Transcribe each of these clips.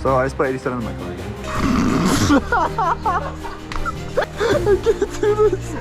So I just put 87 in my car again. I can't do this.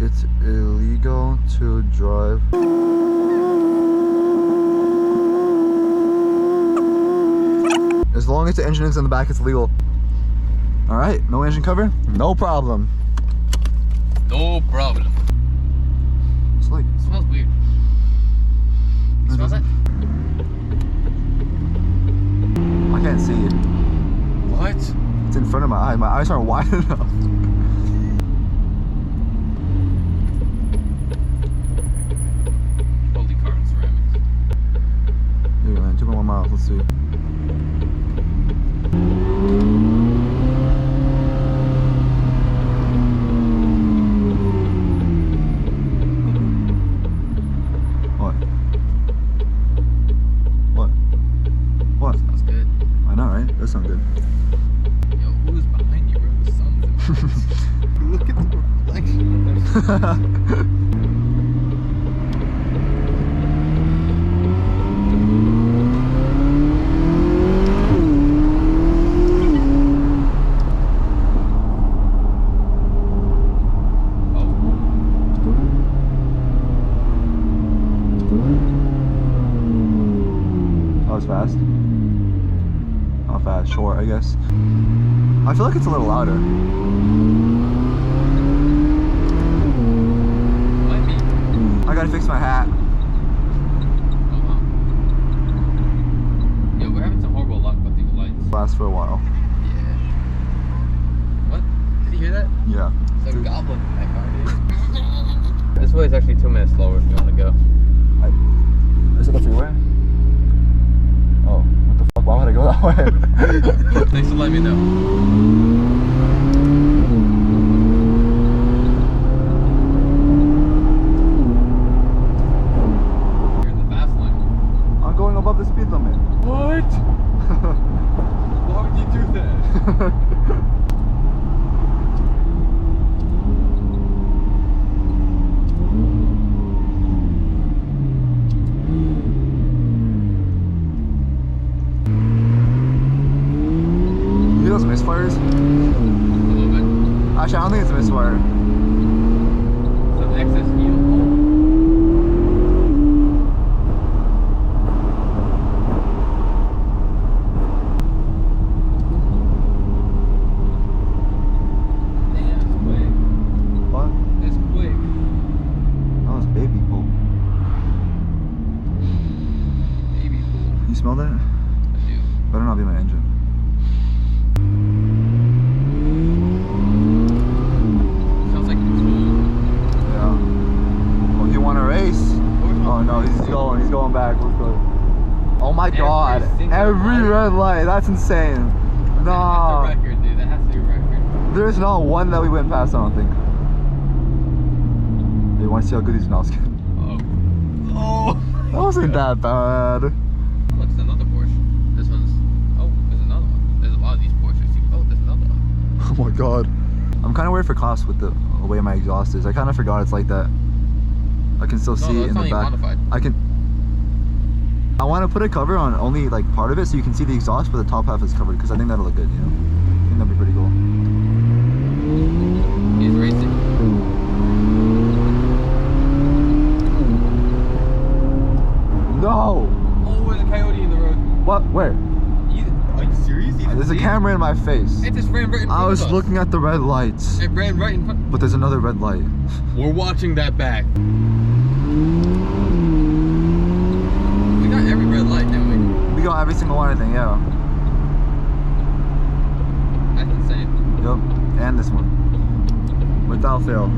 It's illegal to drive. As long as the engine is in the back, it's legal. All right, no engine cover, no problem. No problem. It's like, It smells weird. You smell that? I can't see it. What? It's in front of my eye. My eyes aren't wide enough. Holy carbon ceramics. Yeah, man, 2.1 miles. Let's see. What? What? What? Smells good. I know, right? That sounds good. Yo, who's behind you, bro? The sun's in Look at the reflection. That was fast. Not fast, short, I guess. I feel like it's a little louder. Might be. I gotta fix my hat. Oh wow. Yo, we're having some horrible luck with these lights. Last for a while. Yeah. What? Did you hear that? Yeah. It's a goblin in that car, dude. This way is actually 2 minutes slower if you want to go. Is it the freeway? Oh, what the fuck? Why would I go that way? Thanks for letting me know. You're in the fast lane. I'm going above the speed limit. What? Why would you do that? Those misfires? A little bit. Actually, I don't think it's a misfire. Some excess yield. Damn, it's quick. What? It's quick. That was baby pool. Baby pool. You smell that? I do. Better not be my engine. Sounds like it's cool. Yeah. Oh, you want to race? Oh no, he's going back. Let's go. Oh my god. Every red light. That's insane. Nah. That's a record, dude. That has to be a record. There's not one that we went past, I don't think. You want to see how good these now skin? Oh. That wasn't that bad. Look, it's another Porsche. This one's. Oh, there's another one. There's a lot of these Porsches. Oh, there's another one. Oh my god. I'm kind of worried for cost with the way my exhaust is. I kind of forgot it's like that. I can still see it in the back. Modified. I want to put a cover on only like part of it so you can see the exhaust, but the top half is covered because I think that'll look good, you know? a camera in my face. It just ran right in front I was of us. looking at the red lights. It ran right in front. But there's another red light. We're watching that back. We got every red light, didn't we? We got every single one, I think, yeah. That's insane. Yup, and this one. Without fail.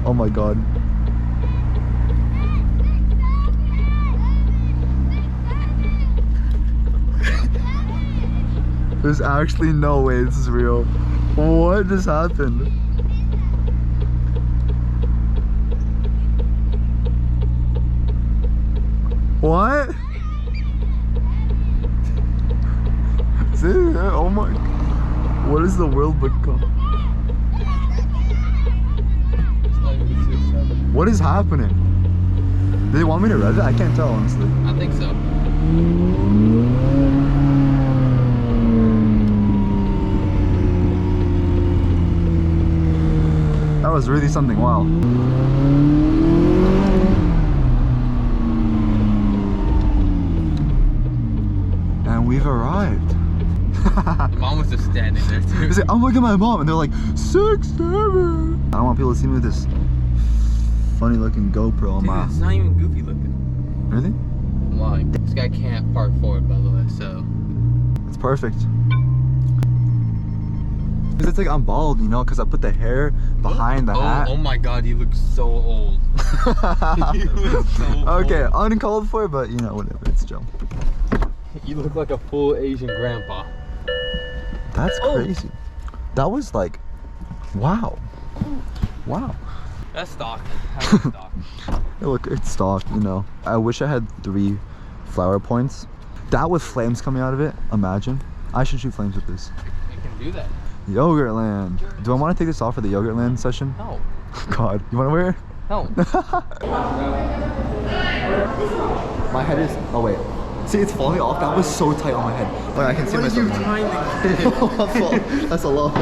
Oh my god. There's actually no way this is real. What just happened? What? Is it? Oh my. What is the world become? What is happening? Do they want me to rev it? I can't tell, honestly. I think so. That was really something, wow. And we've arrived. Mom was just standing there too. He's like, I'm looking at my mom, and they're like, 6, 7. I don't want people to see me with this funny looking GoPro on Dude, my. it's not even goofy looking. Really? I'm lying. This guy can't park forward, by the way, so. It's perfect. Cause it's like I'm bald, you know, because I put the hair behind the hat. Oh my god, you look so old. You look so Okay, old. uncalled for, but you know, whatever, it's Joe. You look like a full Asian grandpa. That's crazy. That was like, wow. Wow. That's stock. That's stock. Hey, look, it's stock, you know. I wish I had 3 flower points. That with flames coming out of it, imagine. I should shoot flames with this. You can do that. Yogurtland. Do I want to take this off for the Yogurtland session? No. God, you want to wear it? No. My head is, oh wait. See, it's falling off. That was so tight on my head. Like, I can see myself. What are you trying to Oh, that's a lot.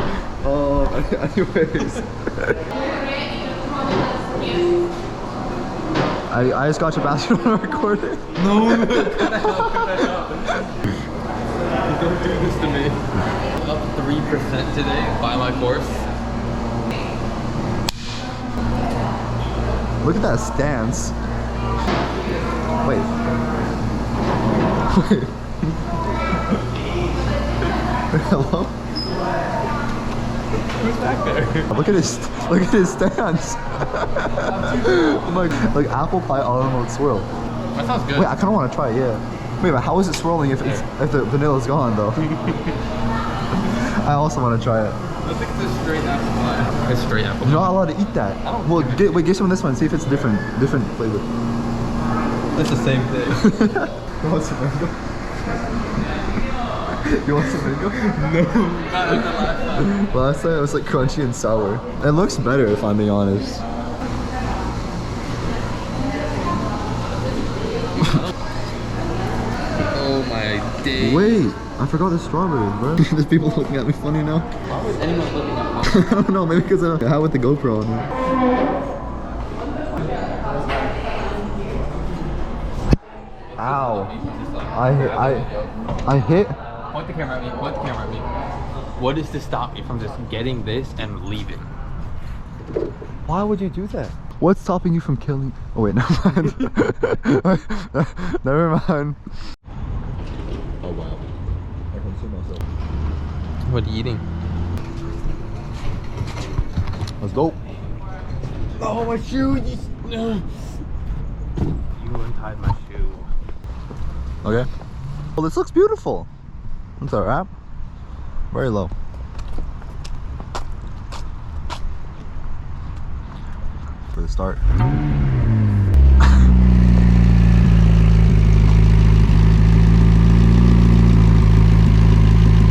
Anyways. I just got your basket on recording. No, cut that out, cut that out. Don't do this to me. Up 3% today by my force. Look at that stance. Wait. Wait. Hello? Who's back there? Look at his stance. like apple pie almond milk swirl. That sounds good. Wait, I kind of want to try it. Yeah. Wait, but how is it swirling if the vanilla's gone though? I also want to try it. I think it's a straight apple pie. It's straight apple You're pie. not allowed to eat that. Well, get some of this one. See if it's different flavor. It's the same thing. You want some mango? You want some mango? No. Not like the last time. Last time it was like crunchy and sour. It looks better if I'm being honest. Oh my days. Wait, I forgot the strawberries, bro. There's people looking at me funny now. Why was anyone looking at me? I don't know, maybe because I had with the GoPro on me. Ow. I hit. Point the camera at me. Point the camera at me. What is to stop me from just getting this and leaving? Why would you do that? What's stopping you from killing? Oh wait, never mind. Never mind. Oh wow. I can see myself. What are you eating? Let's go. Oh, my shoe! You untied my shoe. Okay. Well, this looks beautiful. What's our app? Very low. For the start.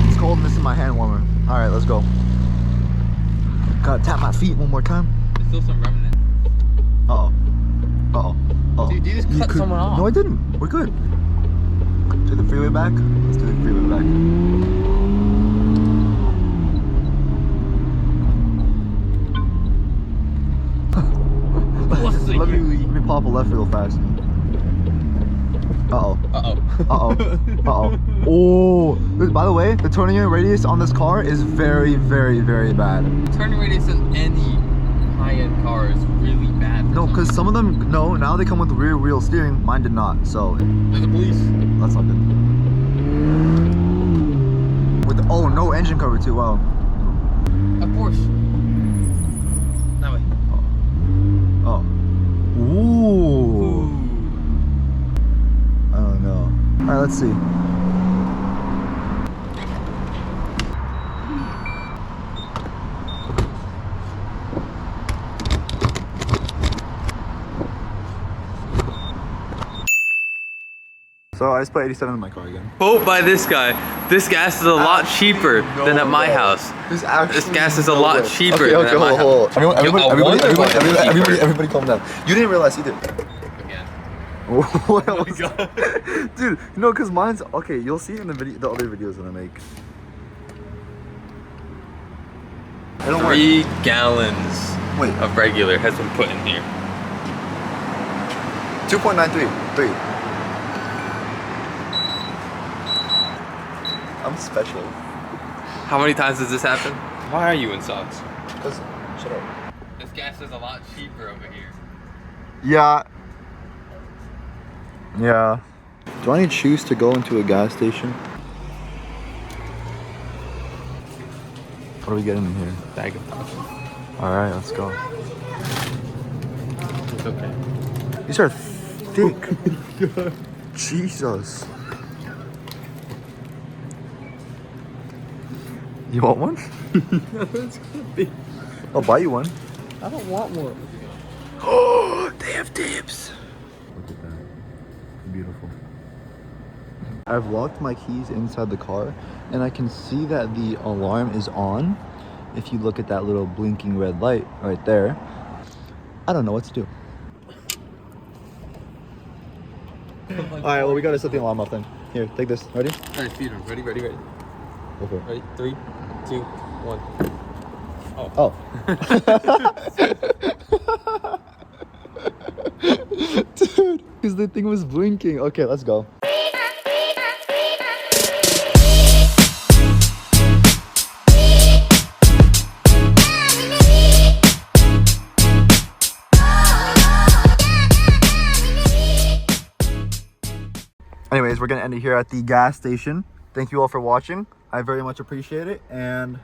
It's cold and this is my hand warmer. Alright, let's go. Gotta tap my feet one more time. There's still some remnant. Uh-oh. Uh-oh. Uh-oh. Dude, you just cut someone off. No, I didn't. We're good. Do the freeway back? Let's do the freeway back. let me pop a left real fast. Uh-oh. Uh-oh. Uh-oh. Uh-oh. Oh. By the way, the turning radius on this car is very, very, very bad. Turning radius in any high-end car is really bad. No, because some of them, no, now they come with rear wheel steering. Mine did not, so. There's the police. That's not good. With, oh, no engine cover too, wow. A Porsche. That way. Oh. Ooh. I don't know. Alright, let's see. So I just put 87 in my car again. Quote by this guy, this gas is a lot cheaper than at my house. This gas is a lot cheaper than at my house. Everybody calm down. You didn't realize either. Again. What else? Dude, no, because mine's, okay, you'll see in the video, the other videos that I make. 3 gallons Wait. of regular has been put in here. 2.93. I'm special. How many times does this happen? Why are you in socks? Because, shut up. This gas is a lot cheaper over here. Yeah. Yeah. Do I need shoes to go into a gas station? What are we getting in here? Bag of tacos. Alright, let's go. It's okay. These are thick. Jesus. You want one? No, it's gonna be. I'll buy you one. I don't want one. Oh, they have tips. Look at that. Beautiful. I've locked my keys inside the car and I can see that the alarm is on. If you look at that little blinking red light right there. I don't know what to do. Alright, well, we gotta set the alarm off then. Here, take this. Ready? Alright, feed him. Ready, ready, ready. Go for it. Ready? 3, 2, 1. Oh. Dude, because the thing was blinking. Okay, let's go. Anyways, we're gonna end it here at the gas station. Thank you all for watching. I very much appreciate it, and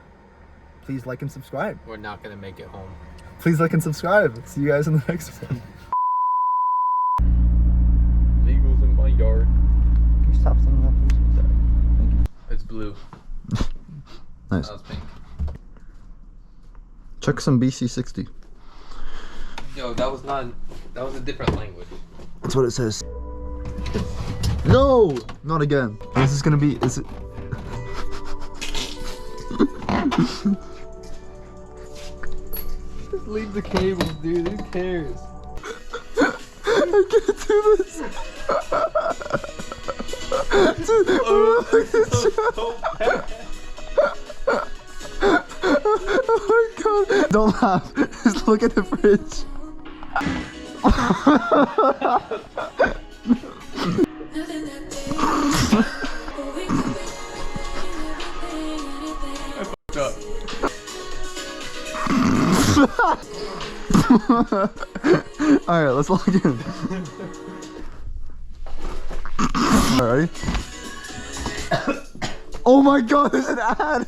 please like and subscribe. We're not gonna make it home. Please like and subscribe. See you guys in the next one. Legals in my yard. Can you stop saying that, please? Sorry. Thank you. It's blue. Nice. That was pink. Check some BC60. Yo, that was not. That was a different language. That's what it says. No, not again. This is gonna be. Is it? Just leave the cables, dude. Who cares? I can't do this. Dude, oh my god. Don't laugh. Just look at the fridge. Alright, let's log in. Alright, ready? Oh my god, there's an ad!